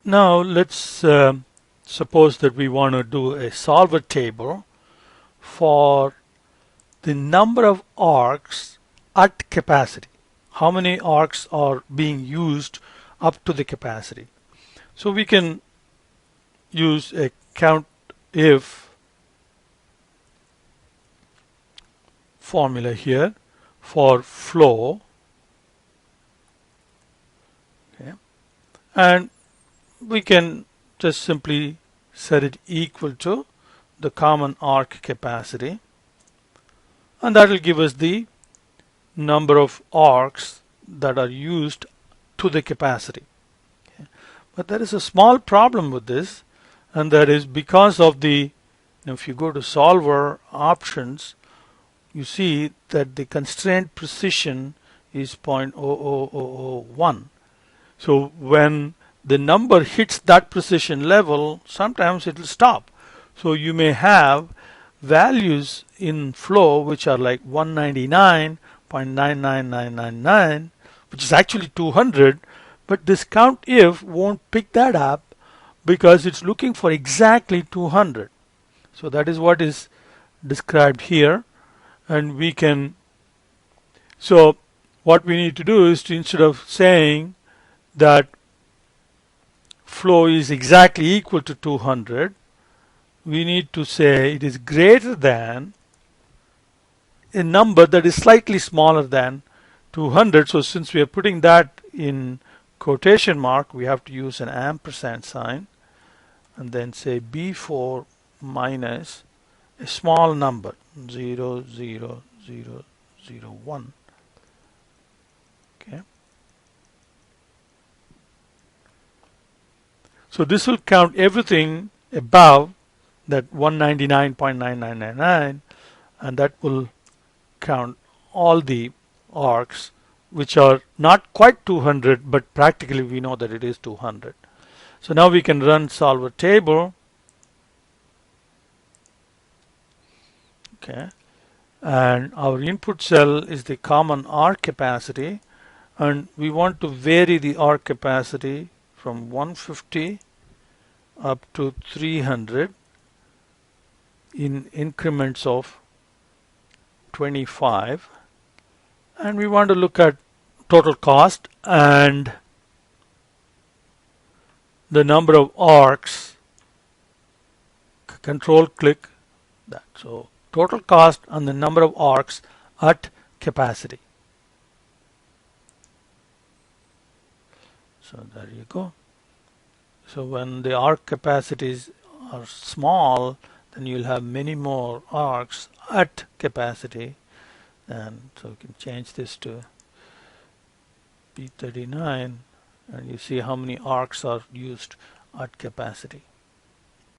Now let's suppose that we want to do a solver table for the number of arcs at capacity. How many arcs are being used up to the capacity? So we can use a count if formula here for flow. Okay. And we can just simply set it equal to the common arc capacity, and that will give us the number of arcs that are used to the capacity. Okay. But there is a small problem with this, and that is because of the, if you go to solver options, you see that the constraint precision is 0.00001. So when the number hits that precision level, sometimes it will stop. So you may have values in flow which are like 199.99999, which is actually 200, but this count if won't pick that up because it's looking for exactly 200. So that is what is described here, and we can, so what we need to do is to, instead of saying that flow is exactly equal to 200, we need to say it is greater than a number that is slightly smaller than 200. So since we are putting that in quotation mark, we have to use an ampersand sign and then say B4 minus a small number 00001. Okay. So this will count everything above that 199.9999, and that will count all the arcs which are not quite 200, but practically we know that it is 200. So now we can run solver table. Okay, and our input cell is the common arc capacity, and we want to vary the arc capacity from 150 up to 300 in increments of 25, and we want to look at total cost and the number of arcs. Control click that. So total cost and the number of arcs at capacity. So there you go. So when the arc capacities are small, then you'll have many more arcs at capacity. And so you can change this to P39, and you see how many arcs are used at capacity.